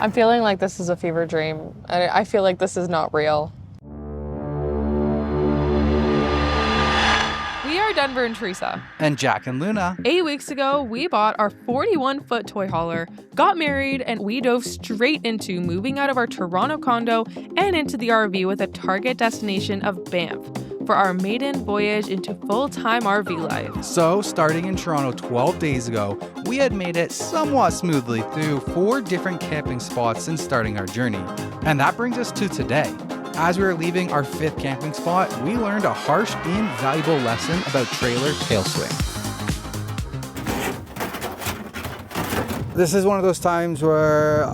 I'm feeling like this is a fever dream. I feel like this is not real. We are Denver and Teresa. And Jack and Luna. 8 weeks ago, we bought our 41-foot toy hauler, got married, and we dove straight into moving out of our Toronto condo and into the RV with a target destination of Banff for our maiden voyage into full-time RV life. So, starting in Toronto 12 days ago, we had made it somewhat smoothly through 4 different camping spots since starting our journey. And that brings us to today. As we were leaving our 5th camping spot, we learned a harsh, invaluable lesson about trailer tail swing. This is one of those times where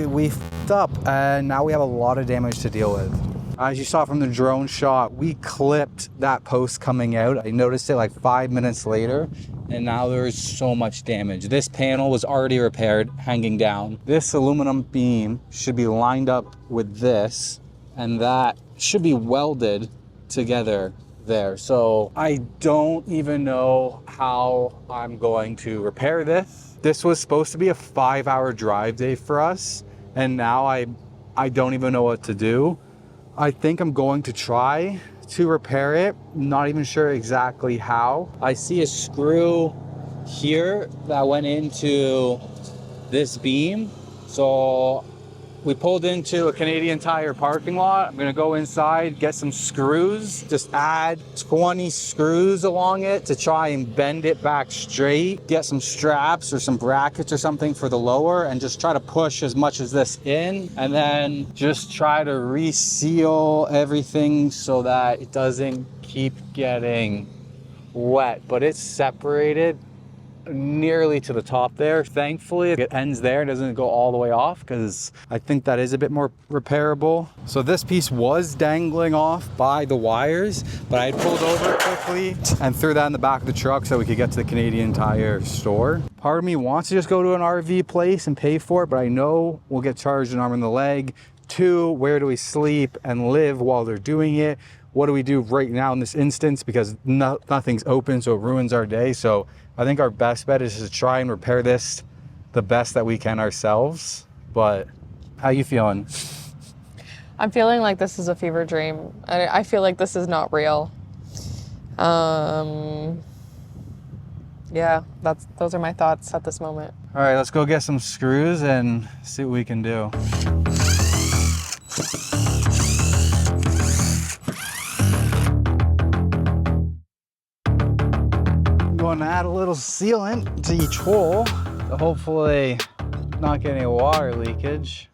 we f***ed up and now we have a lot of damage to deal with. As you saw from the drone shot, we clipped that post coming out. I noticed it like 5 minutes later, and now there's so much damage. This panel was already repaired, hanging down. This aluminum beam should be lined up with this, and that should be welded together there. So I don't even know how I'm going to repair this. This was supposed to be a 5-hour drive day for us, and now I don't even know what to do. I think I'm going to try to repair it. Not even sure exactly how. I see a screw here that went into this beam. So we pulled into a Canadian Tire parking lot. I'm gonna go inside, get some screws, just add 20 screws along it to try and bend it back straight, get some straps or some brackets or something for the lower, and just try to push as much as this in, and then just try to reseal everything so that it doesn't keep getting wet. But it's separated nearly to the top there. Thankfully it ends there, it doesn't go all the way off, because I think that is a bit more repairable. So this piece was dangling off by the wires, but I had pulled over quickly and threw that in the back of the truck so we could get to the Canadian Tire store. Part of me wants to just go to an RV place and pay for it, but I know we'll get charged an arm and the leg. 2, where do we sleep and live while they're doing it? What do we do right now in this instance, because nothing's open, so it ruins our day. So I think our best bet is to try and repair this the best that we can ourselves. But how you feeling? I'm feeling like this is a fever dream. I feel like this is not real. Yeah, those are my thoughts at this moment. All right, let's go get some screws and see what we can do. Going to add a little sealant to each hole to hopefully not get any water leakage.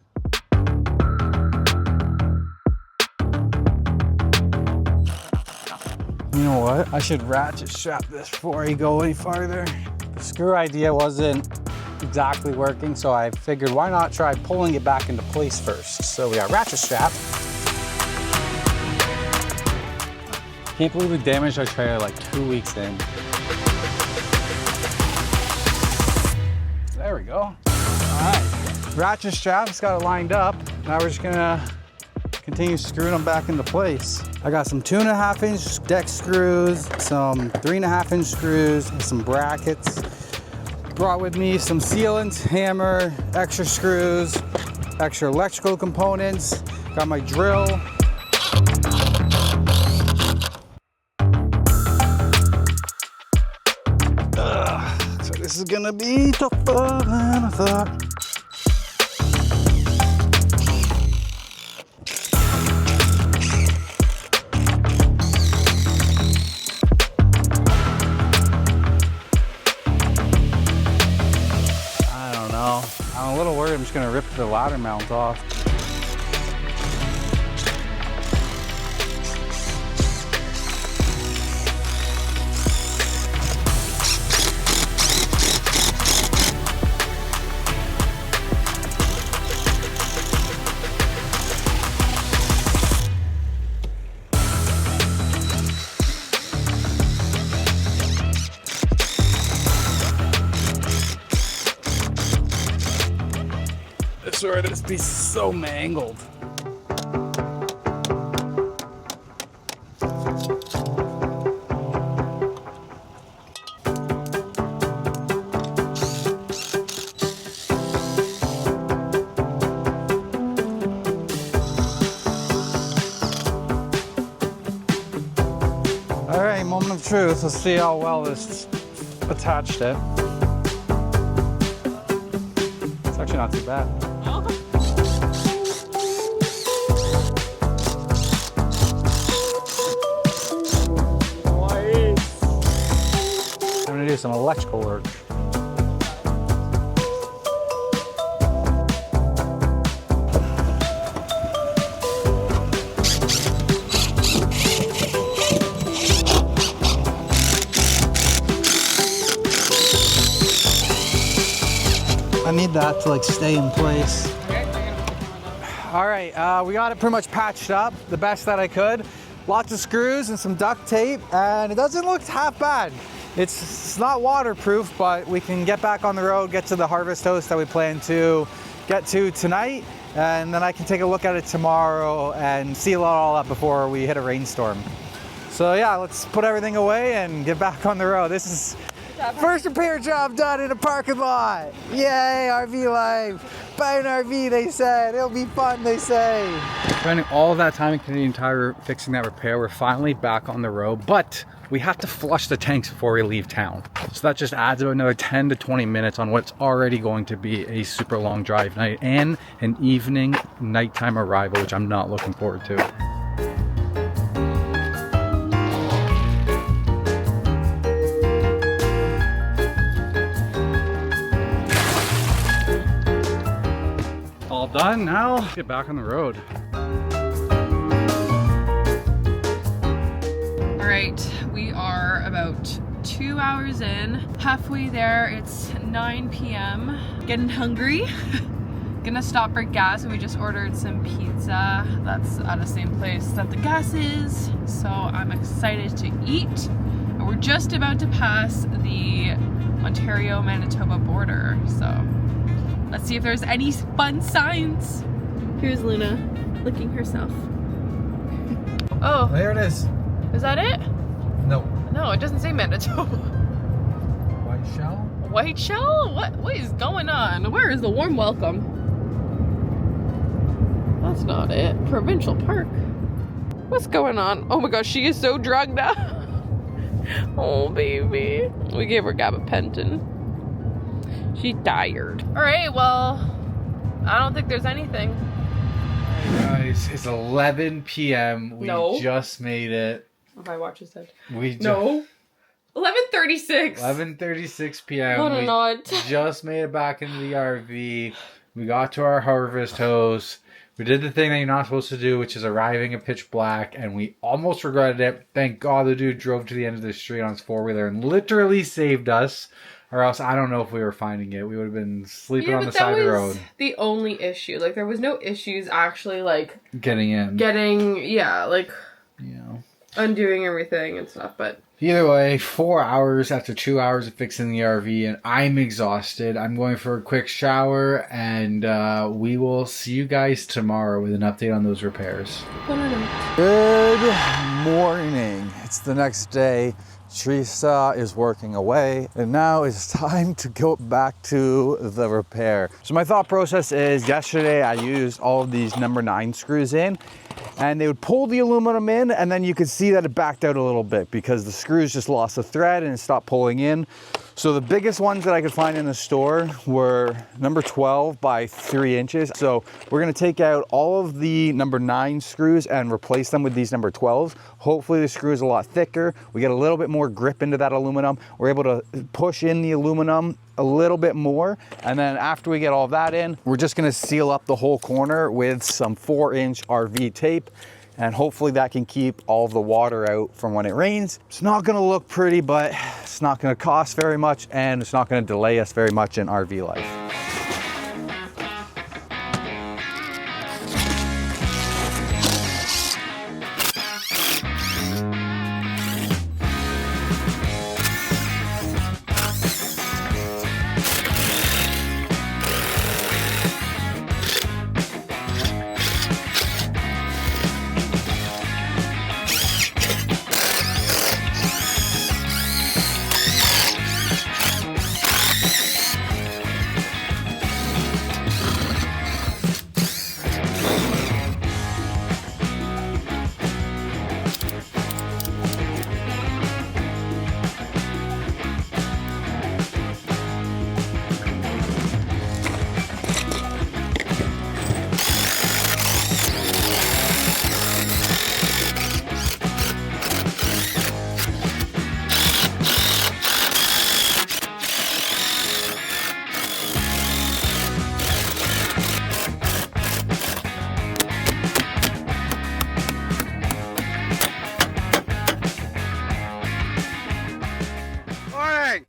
You know what? I should ratchet strap this before I go any farther. The screw idea wasn't exactly working, so I figured why not try pulling it back into place first. So we got ratchet strap. Can't believe we damaged our trailer like 2 weeks in. There we go. All right, ratchet straps, got it lined up. Now we're just gonna continue screwing them back into place. I got some 2.5 inch deck screws, some 3.5 inch screws, and some brackets. Brought with me some sealant, hammer, extra screws, extra electrical components. Got my drill. So this is gonna be tougher than I thought. I don't know. I'm a little worried I'm just gonna rip the ladder mount off. Sorry, this piece is so mangled. truth. Let's see how well this attached it. It's actually not too bad. I'm gonna do some electrical work. I need that to like stay in place. All right, we got it pretty much patched up the best that I could. Lots of screws and some duct tape, and it doesn't look half bad. It's not waterproof, but we can get back on the road, get to the harvest host that we plan to get to tonight, and then I can take a look at it tomorrow and seal it all up before we hit a rainstorm. So yeah, let's put everything away and get back on the road. This is first repair job done in a parking lot. Yay, RV life. Buy an RV, they said. It'll be fun, they say. Spending all of that time in Canadian Tire fixing that repair, we're finally back on the road, but we have to flush the tanks before we leave town. So that just adds about another 10 to 20 minutes on what's already going to be a super long drive night and an evening nighttime arrival, which I'm not looking forward to. All done now. Let's get back on the road. All right, we are about 2 hours in, halfway there. It's 9 p.m. Getting hungry. Gonna stop for gas, and we just ordered some pizza. That's at the same place that the gas is. So I'm excited to eat. And we're just about to pass the Ontario-Manitoba border. So let's see if there's any fun signs. Here's Luna licking herself. Oh, There it is. is that it? No. No, it doesn't say Manitoba. White shell? White shell? What is going on? Where is the warm welcome? That's not it. Provincial Park. What's going on? Oh my gosh, she is so drugged up. Oh baby. We gave her gabapentin. She's tired. Alright, well, I don't think there's anything. Guys, it's 11 p.m. We No. just made it. My watch is dead. We just, No. 11:36. 11:36 p.m. What a we nod. just made it back into the RV. We got to our harvest host. We did the thing that you're not supposed to do, which is arriving at pitch black, and we almost regretted it. Thank God the dude drove to the end of the street on his four-wheeler and literally saved us. Or else I don't know if we were finding it. We would have been sleeping on the side of the road. The only issue. Like, there was no issues actually, like, Getting in. you know, undoing everything and stuff, but Either way, 4 hours after 2 hours of fixing the RV, and I'm exhausted. I'm going for a quick shower, and we will see you guys tomorrow with an update on those repairs. Good morning. It's the next day. Teresa is working away, and now it's time to go back to the repair. So my thought process is, yesterday I used all of these number 9 screws in, and they would pull the aluminum in, and then you could see that it backed out a little bit because the screws just lost the thread and it stopped pulling in. So the biggest ones that I could find in the store were number 12 by 3 inches. So we're gonna take out all of the number 9 screws and replace them with these number 12s. Hopefully the screw is a lot thicker. We get a little bit more grip into that aluminum. We're able to push in the aluminum a little bit more. And then after we get all of that in, we're just gonna seal up the whole corner with some 4-inch RV tape. And hopefully that can keep all of the water out from when it rains. It's not gonna look pretty, but it's not gonna cost very much, and it's not gonna delay us very much in RV life.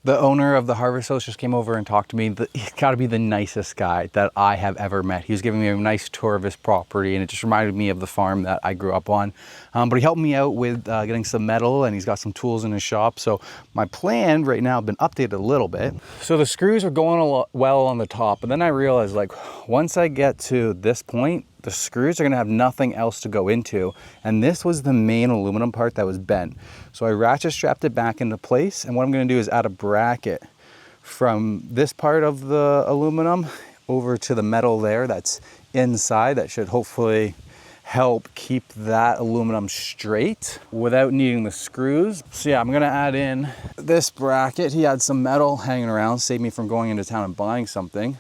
The owner of the Harvest House just came over and talked to me. He's got to be the nicest guy that I have ever met. He was giving me a nice tour of his property, and it just reminded me of the farm that I grew up on. But he helped me out with getting some metal, and he's got some tools in his shop. So my plan right now has been updated a little bit. So the screws are going well on the top, but then I realized, like, once I get to this point, the screws are gonna have nothing else to go into. And this was the main aluminum part that was bent. So I ratchet strapped it back into place. And what I'm gonna do is add a bracket from this part of the aluminum over to the metal there that's inside. That should hopefully help keep that aluminum straight without needing the screws. So yeah, I'm gonna add in this bracket. He had some metal hanging around, save me from going into town and buying something.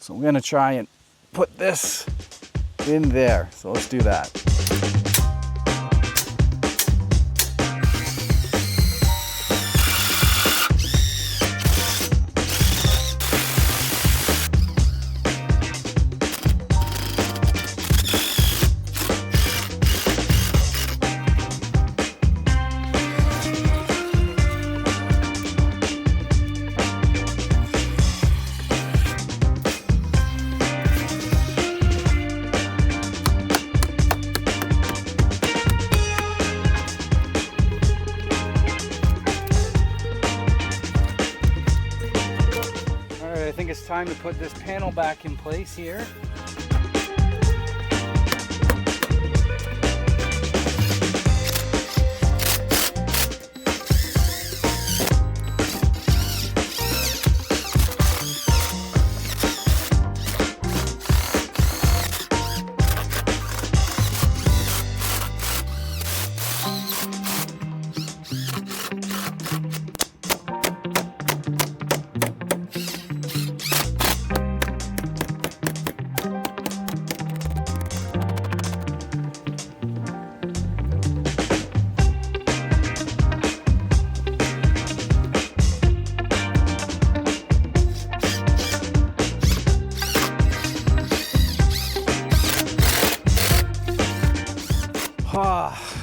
So I'm gonna try and put this in there. So let's do that. I think it's time to put this panel back in place here.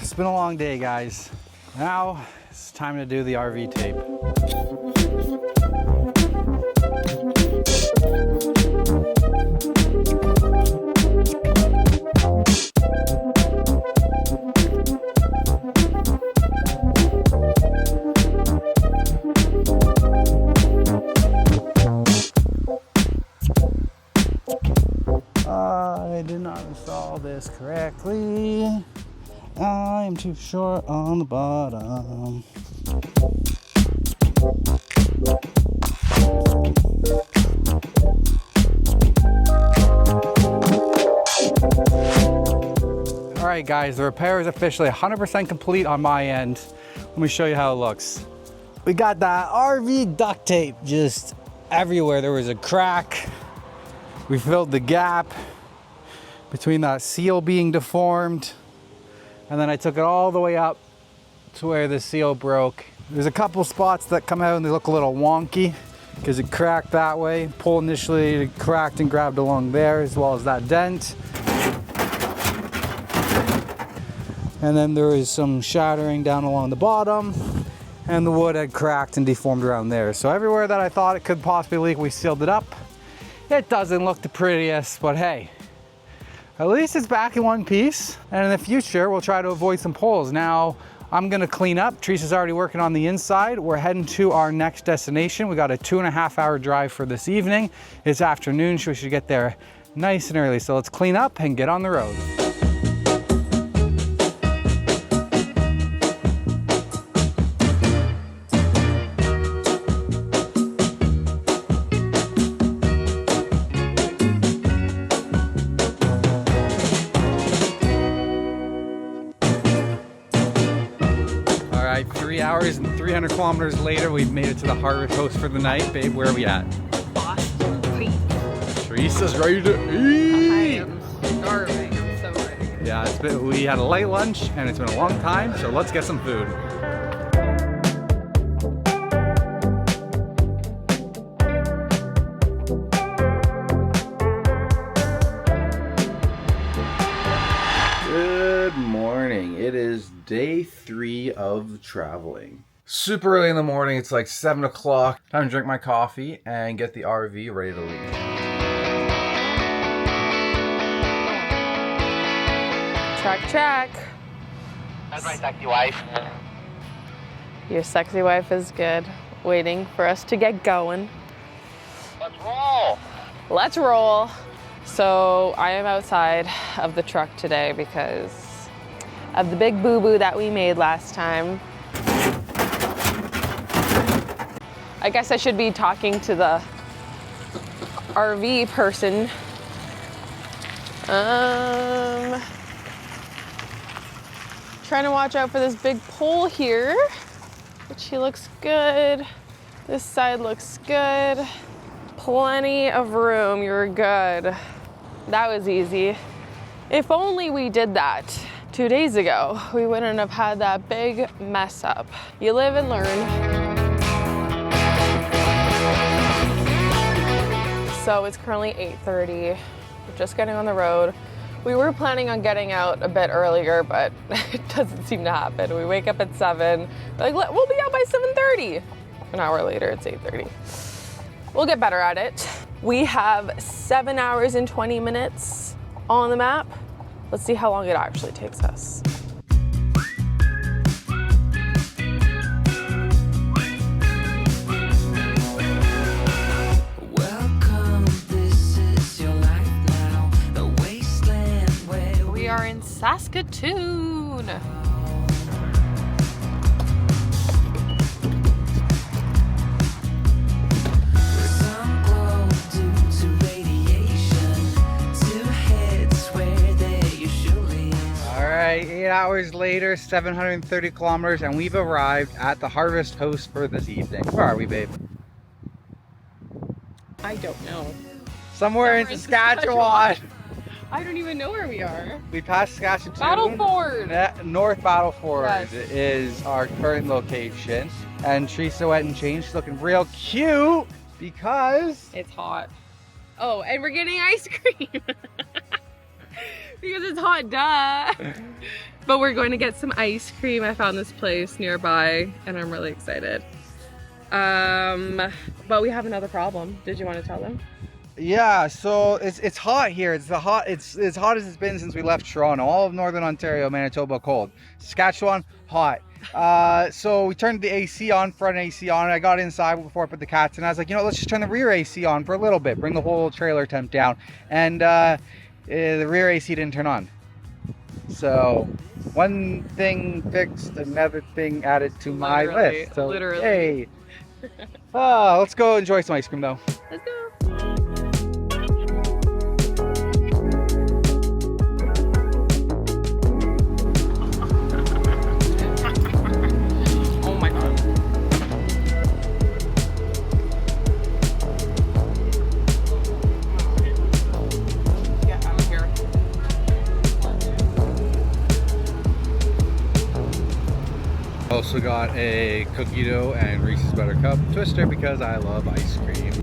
It's been a long day, guys. Now it's time to do the RV tape. I did not install this correctly. I'm too short on the bottom. All right, guys, the repair is officially 100% complete on my end. Let me show you how it looks. We got that RV duct tape just everywhere. There was a crack. We filled the gap between that seal being deformed. And then I took it all the way up to where the seal broke. There's a couple spots that come out and they look a little wonky because it cracked that way. Pull initially, it cracked and grabbed along there as well as that dent. And then there was some shattering down along the bottom and the wood had cracked and deformed around there. So everywhere that I thought it could possibly leak, we sealed it up. It doesn't look the prettiest, but hey, at least it's back in one piece. And in the future, we'll try to avoid some poles. Now, I'm gonna clean up. Teresa's already working on the inside. We're heading to our next destination. We got a 2.5-hour drive for this evening. It's afternoon, so we should get there nice and early. So let's clean up and get on the road. All right, 3 hours and 300 kilometers later, we've made it to the Harvest House for the night. Babe, where are we at? Boston Creek. Teresa's ready to eat. I am starving. I'm so ready. Yeah, we had a light lunch and it's been a long time, so let's get some food. Good morning. It is day 3 of traveling. Super early in the morning, it's like 7 o'clock. Time to drink my coffee and get the RV ready to leave. Check. That's my sexy wife. Your sexy wife is good. Waiting for us to get going. Let's roll. Let's roll. So I am outside of the truck today because of the big boo-boo that we made last time. I guess I should be talking to the RV person. Trying to watch out for this big pole here, which he looks good. This side looks good. Plenty of room, you're good. That was easy. If only we did that 2 days ago, we wouldn't have had that big mess up. You live and learn. So it's currently 8:30. We're just getting on the road. We were planning on getting out a bit earlier, but it doesn't seem to happen. We wake up at 7, like, we'll be out by 7:30. An hour later, it's 8:30. We'll get better at it. We have 7 hours and 20 minutes on the map. Let's see how long it actually takes us. We are in Saskatoon. All right, 8 hours later, 730 kilometers, and we've arrived at the Harvest Host for this evening. Where are we, babe? I don't know. Somewhere in Saskatchewan. I don't even know where we are. We passed Saskatchewan. Battleford. North Battleford Yes. is our current location. And Teresa went and changed. She's looking real cute because It's hot. Oh, and we're getting ice cream. Because it's hot, duh. But we're going to get some ice cream. I found this place nearby and I'm really excited. But we have another problem. Did you want to tell them? yeah, so it's hot here. It's as hot as it's been since we left Toronto. All of Northern Ontario, Manitoba cold. Saskatchewan hot. So we turned the AC on, front AC on. I got inside before I put the cats in. I was like, let's just turn the rear AC on for a little bit, bring the whole trailer temp down. And the rear AC didn't turn on. So one thing fixed, another thing added to my list. So literally. Hey. Let's go enjoy some ice cream though. Let's go. Oh my god. Yeah, I'm here. Also got a cookie dough and Reese's Buttercup Twister because I love ice cream.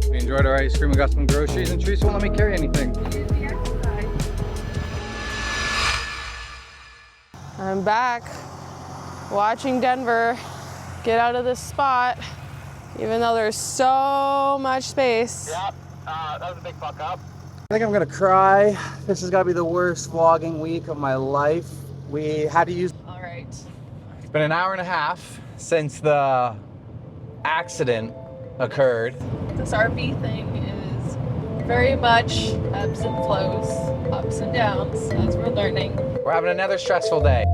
We enjoyed our ice cream, we got some groceries, and Teresa won't let me carry anything. I'm back watching Denver get out of this spot, even though there's so much space. Yep, that was a big fuck up. I think I'm gonna cry. This has gotta be the worst vlogging week of my life. We had to use... All right. It's been an hour and a half since the accident occurred. This RV thing is very much ebbs and flows, ups and downs, as we're learning. We're having another stressful day.